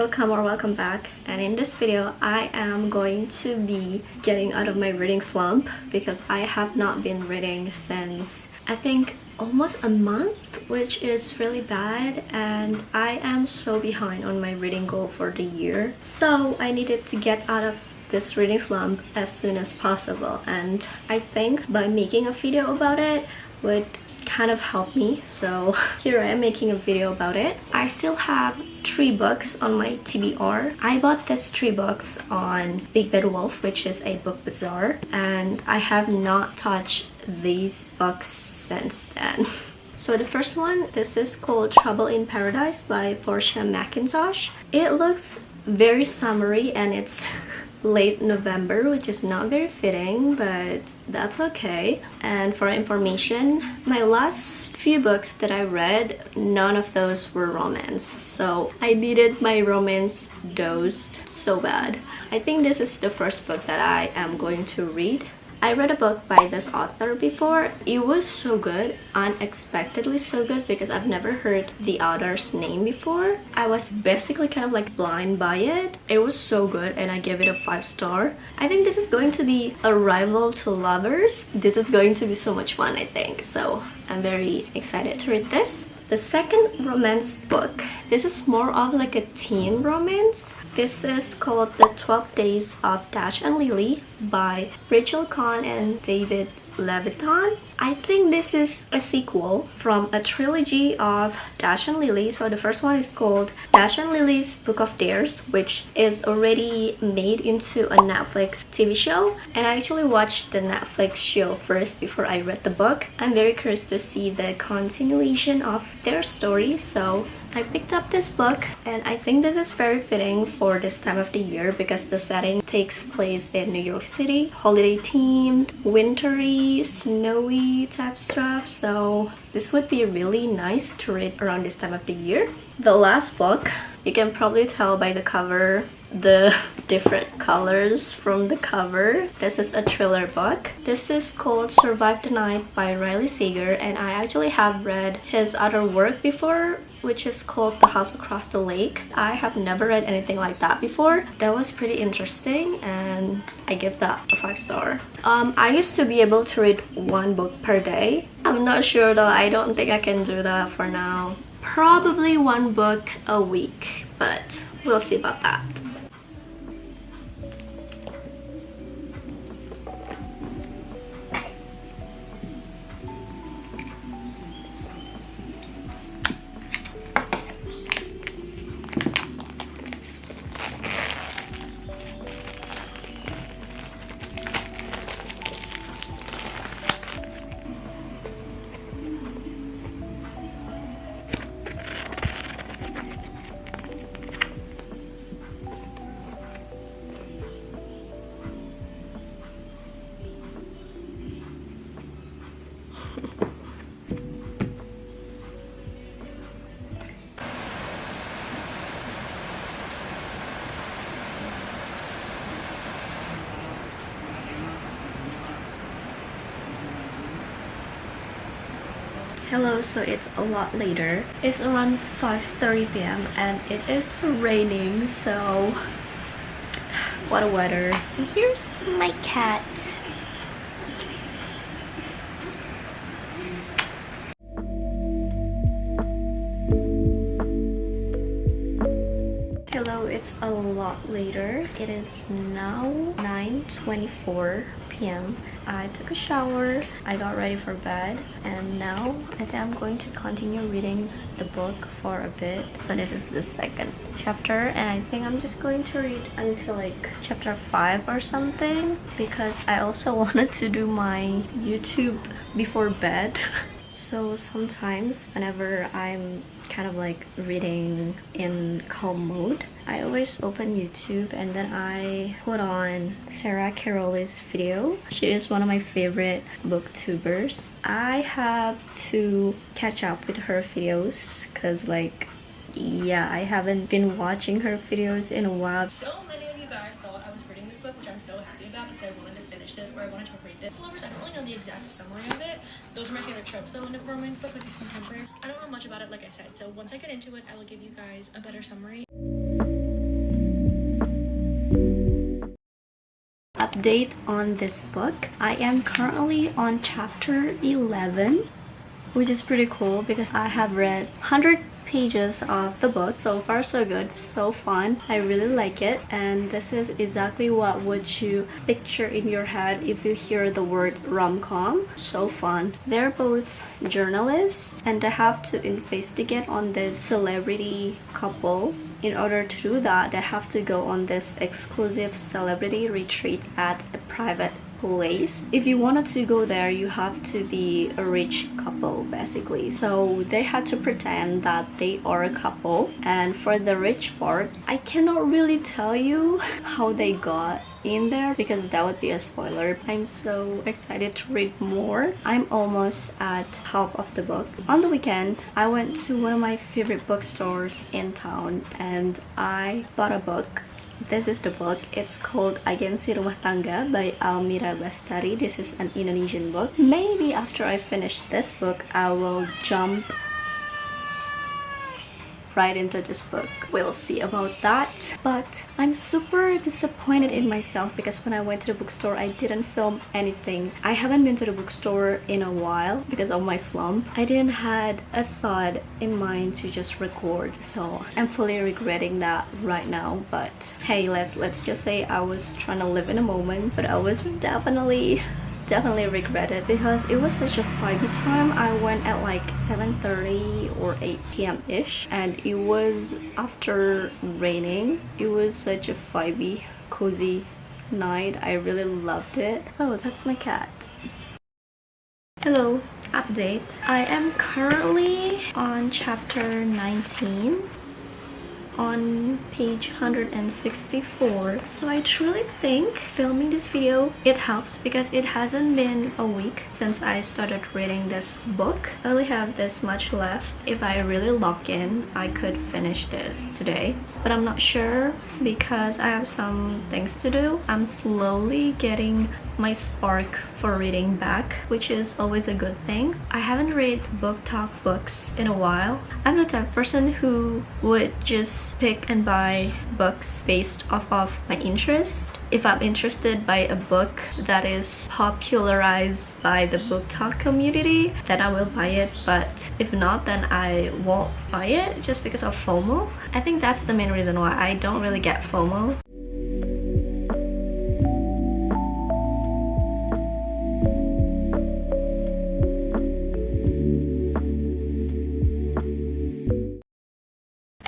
welcome or welcome back, and in this video I am going to be getting out of my reading slump because I have not been reading since I think almost a month, which is really bad, and I am so behind on my reading goal for the year. So I needed to get out of this reading slump as soon as possible, and I think by making a video about it would kind of help me. So here I am making a video about it. I still have 3 books on my TBR. I bought these 3 books on Big Bad Wolf, which is a book bazaar, and I have not touched these books since then. So the first one, this is called Trouble in Paradise by Portia Macintosh. It looks very summery and it's late November, which is not very fitting, but that's okay. And for information, my last few books that I read, none of those were romance, so I needed my romance dose so bad. I think this is the first book that I am going to read. I read a book by this author before. It was so good, unexpectedly so good, because I've never heard the author's name before. I was basically kind of like blind by it. It was so good and I gave it a 5-star. I think this is going to be a rival to Lovers. This is going to be so much fun, I think. So I'm very excited to read this. The second romance book, this is more of like a teen romance. This is called The 12 Days of Dash and Lily by Rachel Kahn and David Levitan. I think this is a sequel from a trilogy of Dash and Lily. So the first one is called Dash and Lily's Book of Dares, which is already made into a Netflix TV show. And I actually watched the Netflix show first before I read the book. I'm very curious to see the continuation of their story. So I picked up this book, and I think this is very fitting for this time of the year because the setting takes place in New York City, holiday themed, wintry, snowy type stuff. So this would be really nice to read around this time of the year. The last book, you can probably tell by the cover, the different colors from the cover. This is a thriller book. This is called Survive the Night by Riley Sager, and I actually have read his other work before, which is called The House Across the Lake. I have never read anything like that before. That was pretty interesting and I give that a 5-star. I used to be able to read 1 book per day. I'm not sure though. I don't think I can do that for now. Probably 1 book a week, but we'll see about that. Hello, so it's a lot later. It's around 5:30 p.m. and it is raining, so what a weather. And here's my cat. Hello, it's a lot later. It is now 9:24 p.m. I took a shower, I got ready for bed, and now I think I'm going to continue reading the book for a bit. So this is the second chapter, and I think I'm just going to read until like chapter 5 or something, because I also wanted to do my YouTube before bed. So sometimes whenever I'm kind of like reading in calm mode, I always open YouTube and then I put on Sarah Caroli's video. She is one of my favorite booktubers. I have to catch up with her videos because like, yeah, I haven't been watching her videos in a while. So many of you guys thought I was reading this book, which I'm so happy about because I wanted to finish this, or I wanted to read this. Lovers, I don't really know the exact summary of it. Those are my favorite tropes though in a romance book, like a contemporary. I don't know much about it, like I said, so once I get into it, I will give you guys a better summary. update on this book. I am currently on chapter 11, which is pretty cool because I have read 100 pages of the book. So far so good, so fun. I really like it, and this is exactly what would you picture in your head if you hear the word rom-com. So fun. They're both journalists and they have to investigate on this celebrity couple. In order to do that, they have to go on this exclusive celebrity retreat at a private place. If you wanted to go there, you have to be a rich couple basically. So they had to pretend that they are a couple, and for the rich part, I cannot really tell you how they got in there because that would be a spoiler. I'm so excited to read more. I'm almost at half of the book. On the weekend, I went to one of my favorite bookstores in town and I bought a book. This is the book. It's called Agensi Rumah Tangga by Almira Bastari. This is an Indonesian book. Maybe after I finish this book, I will jump right into this book. We'll see about that. But I'm super disappointed in myself because when I went to the bookstore, I didn't film anything. I haven't been to the bookstore in a while because of my slump. I didn't had a thought in mind to just record, so I'm fully regretting that right now. But hey, let's just say I was trying to live in a moment, but I was definitely regret it because it was such a vibey time. I went at like 7:30 or 8 p.m. ish, and it was after raining. It was such a vibey, cozy night. I really loved it. Oh, that's my cat. Hello, update. I am currently on chapter 19 on page 164. So I truly think filming this video, it helps because it hasn't been a week since I started reading this book. I only have this much left. If I really lock in, I could finish this today, but I'm not sure because I have some things to do. I'm slowly getting my spark for reading back, which is always a good thing. I haven't read book talk books in a while. I'm the type of person who would just pick and buy books based off of my interest. If I'm interested by a book that is popularized by the book talk community, then I will buy it, but if not, then I won't buy it just because of FOMO. I think that's the main reason why I don't really get FOMO.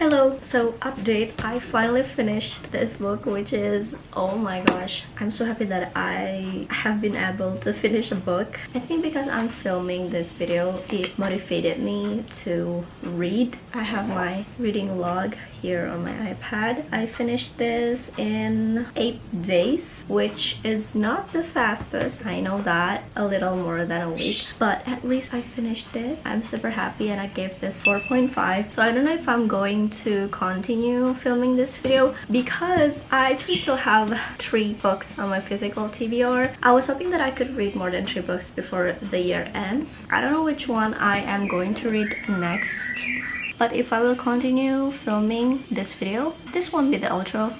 Hello, so update. I finally finished this book, which is, oh my gosh, I'm so happy that I have been able to finish a book. I think because I'm filming this video, it motivated me to read. I have my reading log here on my iPad. I finished this in 8 days, which is not the fastest. I know that, a little more than a week, but at least I finished it. I'm super happy and I gave this 4.5. So I don't know if I'm going to continue filming this video because I actually still have 3 books on my physical TBR. I was hoping that I could read more than 3 books before the year ends. I don't know which one I am going to read next, but if I will continue filming this video, this won't be the outro.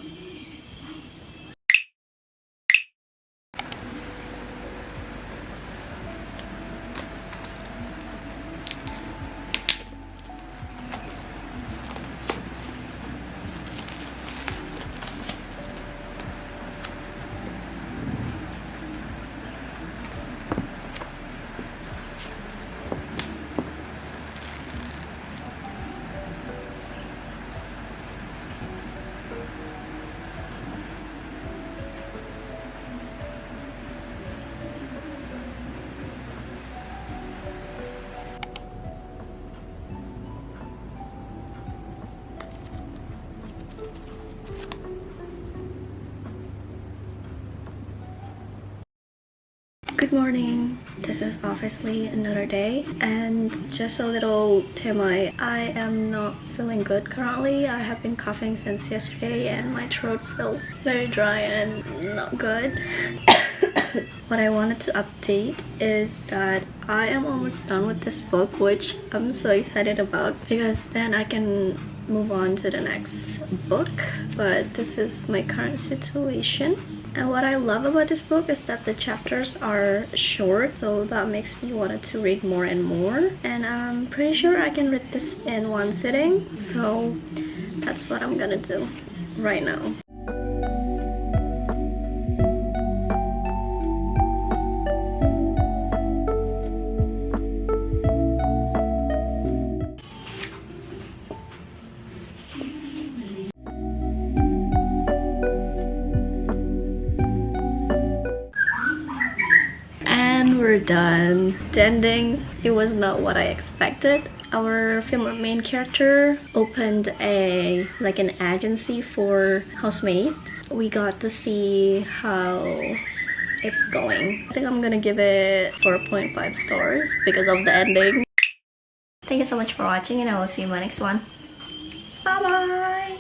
Good morning. This is obviously another day, and just a little TMI. I am not feeling good currently. I have been coughing since yesterday and my throat feels very dry and not good. What I wanted to update is that I am almost done with this book, which I'm so excited about because then I can move on to the next book. But this is my current situation. And what I love about this book is that the chapters are short, so that makes me want to read more and more. And I'm pretty sure I can read this in one sitting, so that's what I'm gonna do right now. And we're done. The ending, it was not what I expected. Our female main character opened an agency for housemates. We got to see how it's going. I think I'm gonna give it 4.5 stars because of the ending. Thank you so much for watching, and I will see you in my next one. Bye bye!